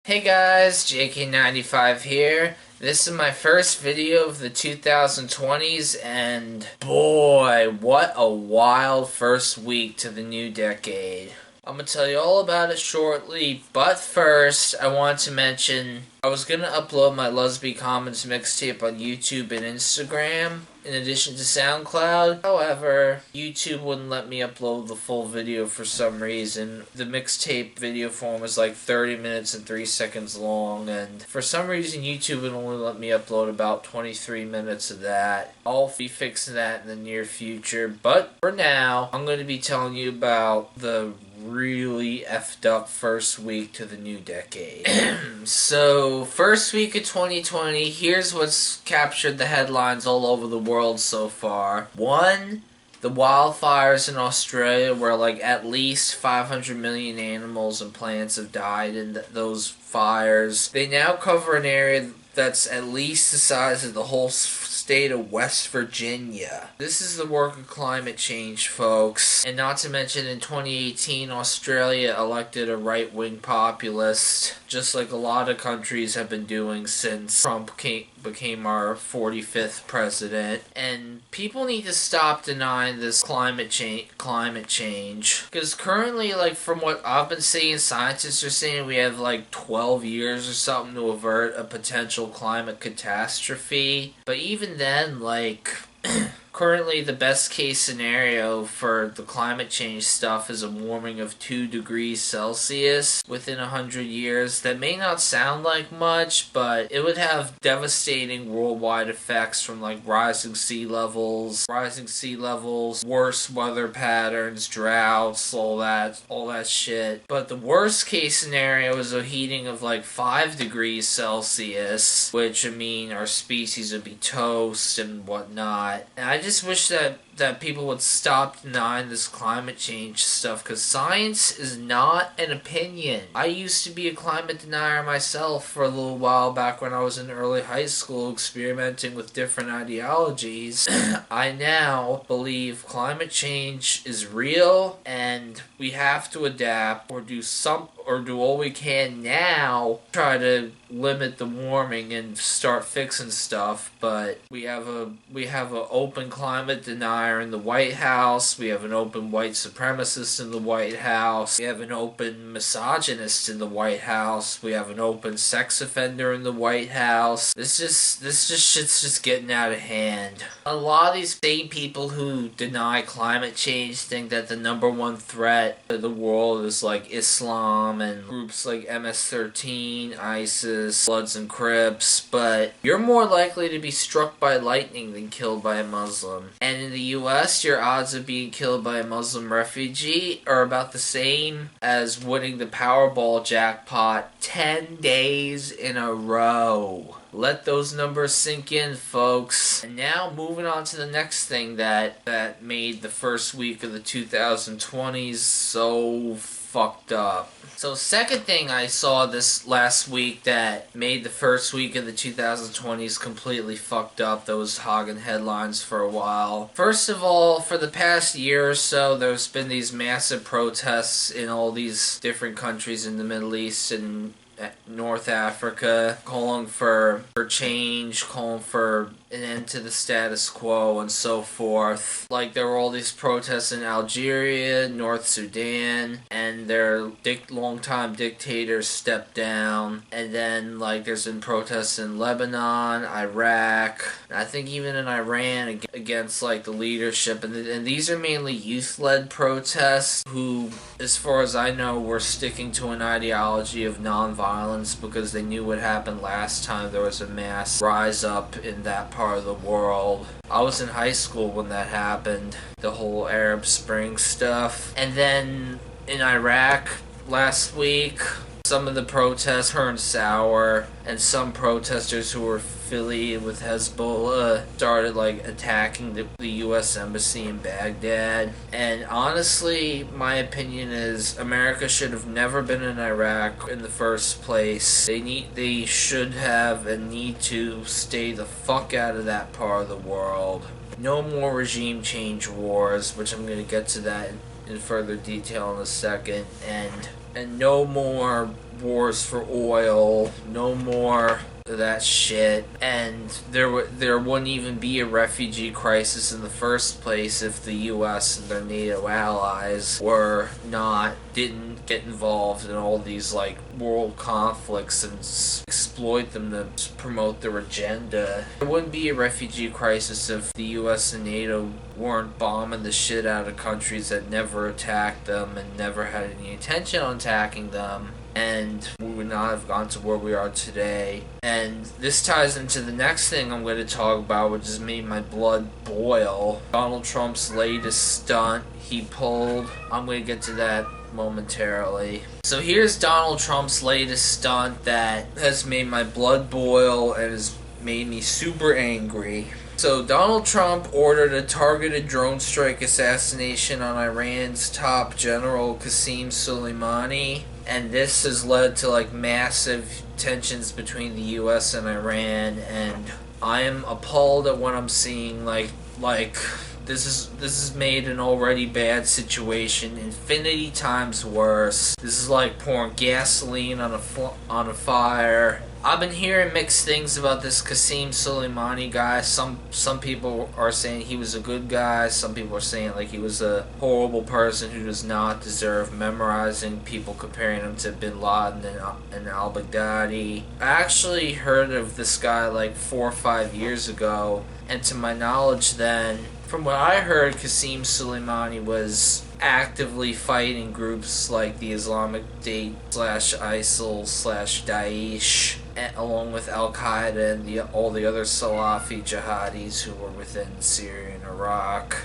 Hey guys, JK95 here. This is my first video of the 2020s, and boy, what a wild first week to the new decade. I'm gonna tell you all about it shortly, but first, I want to mention I was gonna upload my Lesbian Commons mixtape on YouTube and Instagram, in addition to SoundCloud. However, YouTube wouldn't let me upload the full video for some reason. The mixtape video form was like 30 minutes and 3 seconds long, and for some reason YouTube would only let me upload about 23 minutes of that. I'll be fixing that in the near future, but for now, I'm going to be telling you about the really effed up first week to the new decade. So, first week of 2020, here's what's captured the headlines all over the world so far. 1, the wildfires in Australia, where like at least 500 million animals and plants have died in those fires. They now cover an area that's at least the size of the whole state of West Virginia. This is the work of climate change, folks. And not to mention, in 2018, Australia elected a right-wing populist, just like a lot of countries have been doing since Trump became our 45th president. And people need to stop denying this climate change. Because currently, like from what I've been seeing, scientists are saying we have like 12 years or something to avert a potential climate catastrophe. But even then, like, currently the best case scenario for the climate change stuff is a warming of 2 degrees Celsius within 100 years. That may not sound like much, but it would have devastating worldwide effects from like rising sea levels, worse weather patterns, droughts, all that shit. But the worst case scenario is a heating of like 5 degrees Celsius, which, I mean, our species would be toast and whatnot. And I just wish that people would stop denying this climate change stuff, because science is not an opinion. I used to be a climate denier myself for a little while back when I was in early high school experimenting with different ideologies. I now believe climate change is real and we have to adapt or do all we can now try to limit the warming and start fixing stuff. But we have an open climate denier in the White House. We have an open white supremacist in the White House. We have an open misogynist in the White House. We have an open sex offender in the White House. This shit's just getting out of hand. A lot of these same people who deny climate change think that the number one threat to the world is like Islam and groups like MS-13, ISIS, Bloods and Crips, but you're more likely to be struck by lightning than killed by a Muslim. And in the US, your odds of being killed by a Muslim refugee are about the same as winning the Powerball jackpot 10 days in a row. Let those numbers sink in, folks. And now, moving on to the next thing that made the first week of the 2020s so fucked up. So, second thing I saw this last week that made the first week of the 2020s completely fucked up, that was hogging headlines for a while. First of all, for the past year or so, there's been these massive protests in all these different countries in the Middle East and North Africa, calling for change, calling for an end to the status quo, and so forth. Like, there were all these protests in Algeria, North Sudan, and their longtime dictators stepped down. And then, like, there's been protests in Lebanon, Iraq, I think even in Iran against, like, the leadership. And these are mainly youth-led protests who, as far as I know, were sticking to an ideology of nonviolence because they knew what happened last time there was a mass rise up in that part of the world. I was in high school when that happened, the whole Arab Spring stuff. And then in Iraq last week, some of the protests turned sour, and some protesters who were affiliated with Hezbollah started like attacking the U.S. Embassy in Baghdad. And honestly, my opinion is America should have never been in Iraq in the first place. They should have and need to stay the fuck out of that part of the world. No more regime change wars, which I'm going to get to that in further detail in a second. And and no more wars for oil, no more of that shit, and there wouldn't even be a refugee crisis in the first place if the U.S. and their NATO allies didn't get involved in all these like world conflicts and exploit them to promote their agenda. There wouldn't be a refugee crisis if the U.S. and NATO weren't bombing the shit out of countries that never attacked them and never had any intention on attacking them. And we would not have gone to where we are today. And this ties into the next thing I'm going to talk about, which has made my blood boil. Donald Trump's latest stunt he pulled. I'm going to get to that momentarily. So here's Donald Trump's latest stunt that has made my blood boil and has made me super angry. So Donald Trump ordered a targeted drone strike assassination on Iran's top general Qasem Soleimani. And this has led to like massive tensions between the U.S. and Iran, and I am appalled at what I'm seeing. Like this has made an already bad situation infinity times worse. This is like pouring gasoline on a fire. I've been hearing mixed things about this Qasem Soleimani guy. Some people are saying he was a good guy. Some people are saying like he was a horrible person who does not deserve memorizing. People comparing him to Bin Laden and al-Baghdadi. I actually heard of this guy like 4 or 5 years ago, and to my knowledge then, from what I heard, Qasem Soleimani was actively fighting groups like the Islamic State / ISIL / Daesh, along with Al-Qaeda and all the other Salafi jihadis who were within Syria and Iraq.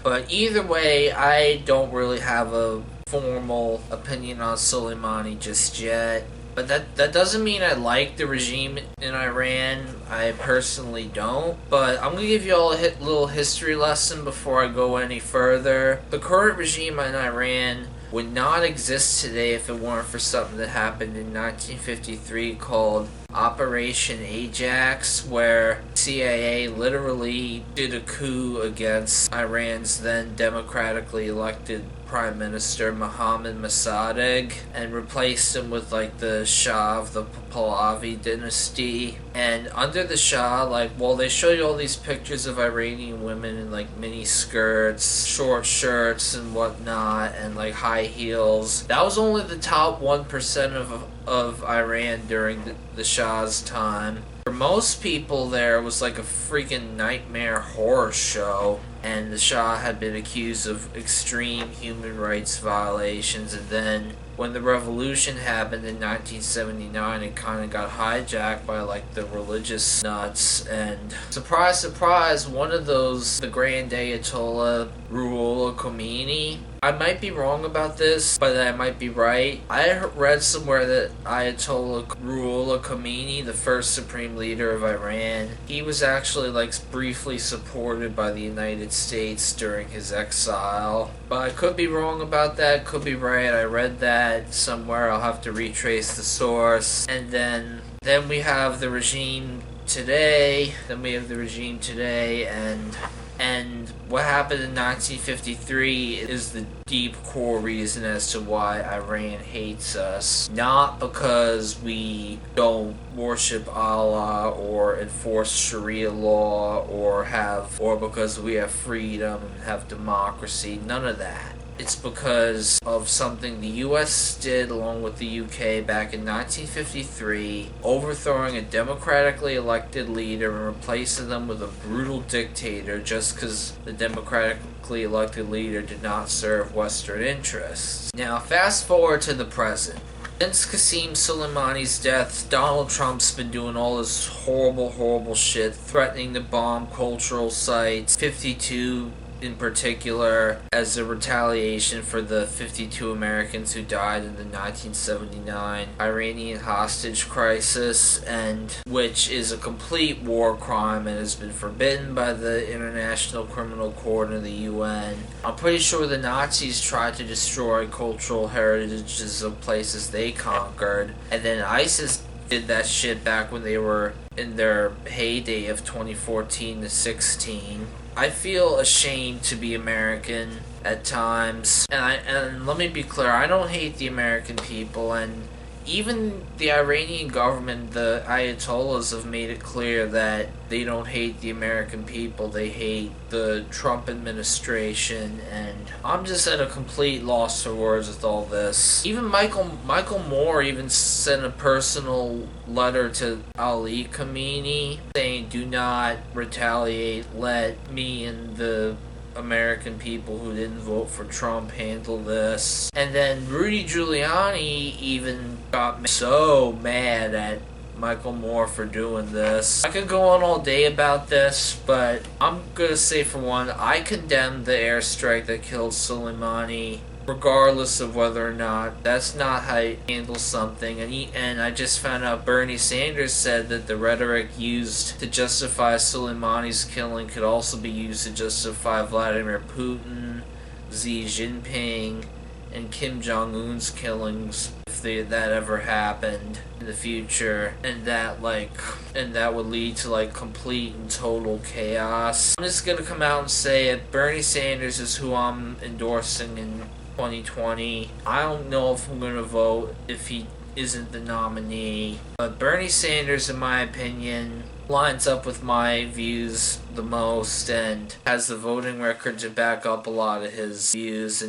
But either way, I don't really have a formal opinion on Soleimani just yet. But that doesn't mean I like the regime in Iran. I personally don't. But I'm going to give you all a little history lesson before I go any further. The current regime in Iran would not exist today if it weren't for something that happened in 1953 called Operation Ajax, where CIA literally did a coup against Iran's then democratically elected Prime Minister Mohammad Mossadegh and replaced him with like the Shah of the Pahlavi dynasty. And under the Shah, they show you all these pictures of Iranian women in like mini skirts, short shirts and whatnot, and like high heels. That was only the top 1% of Iran during the Shah's time. For most people there, it was like a freaking nightmare horror show, and the Shah had been accused of extreme human rights violations, and then when the revolution happened in 1979, it kind of got hijacked by like the religious nuts, and surprise, surprise, one of those, the Grand Ayatollah Ruhollah Khomeini. I might be wrong about this, but I might be right. I read somewhere that Ayatollah Ruhollah Khomeini, the first supreme leader of Iran, he was actually like briefly supported by the United States during his exile. But I could be wrong about that, could be right. I read that somewhere. I'll have to retrace the source. And then we have the regime today. And what happened in 1953 is the deep core reason as to why Iran hates us. Not because we don't worship Allah or enforce Sharia law or because we have freedom and have democracy. None of that. It's because of something the U.S. did along with the U.K. back in 1953, overthrowing a democratically elected leader and replacing them with a brutal dictator just because the democratically elected leader did not serve Western interests. Now, fast forward to the present. Since Qasem Soleimani's death, Donald Trump's been doing all this horrible, horrible shit, threatening to bomb cultural sites, 52 in particular, as a retaliation for the 52 Americans who died in the 1979 Iranian hostage crisis, and which is a complete war crime and has been forbidden by the International Criminal Court and the UN. I'm pretty sure the Nazis tried to destroy cultural heritages of places they conquered, and then ISIS did that shit back when they were in their heyday of 2014 to 16. I feel ashamed to be American at times, and let me be clear, I don't hate the American people, and even the Iranian government, the Ayatollahs, have made it clear that they don't hate the American people, they hate the Trump administration, and I'm just at a complete loss for words with all this. Even Michael Moore even sent a personal letter to Ali Khamenei saying, "Do not retaliate, let me and the American people who didn't vote for Trump handle this." And then Rudy Giuliani even got so mad at Michael Moore for doing this. I could go on all day about this, but I'm gonna say for one, I condemn the airstrike that killed Soleimani, regardless of whether or not that's not how you handle something. And I just found out Bernie Sanders said that the rhetoric used to justify Soleimani's killing could also be used to justify Vladimir Putin, Xi Jinping, and Kim Jong-un's killings if that ever happened in the future, and that would lead to complete and total chaos. I'm just gonna come out and say it. Bernie Sanders is who I'm endorsing in 2020. I don't know if I'm going to vote if he isn't the nominee, but Bernie Sanders, in my opinion, lines up with my views the most and has the voting record to back up a lot of his views,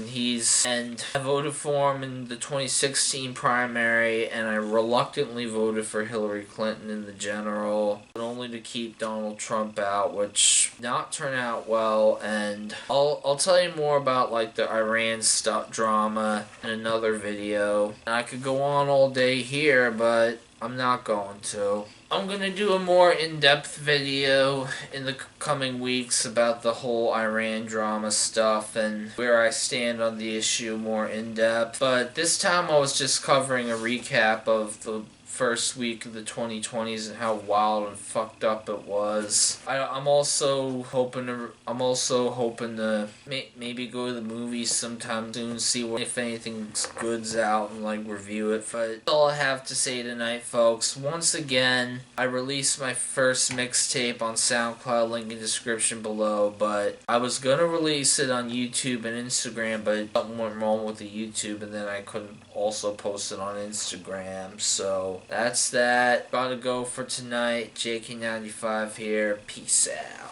and I voted for him in the 2016 primary, and I reluctantly voted for Hillary Clinton in the general, but only to keep Donald Trump out, which did not turn out well. And I'll tell you more about the Iran stuff drama in another video, and I could go on all day here, but I'm not going to. I'm going to do a more in-depth video in the coming weeks about the whole Iran drama stuff and where I stand on the issue more in-depth. But this time I was just covering a recap of the first week of the 2020s and how wild and fucked up it was. I'm also hoping to maybe go to the movies sometime soon, see if anything good's out, and review it. But that's all I have to say tonight, folks. Once again, I released my first mixtape on SoundCloud, link in description below, but I was gonna release it on YouTube and Instagram, but something went wrong with the YouTube, and then I couldn't also post it on Instagram. So that's that. Gotta go for tonight. JK95 here. Peace out.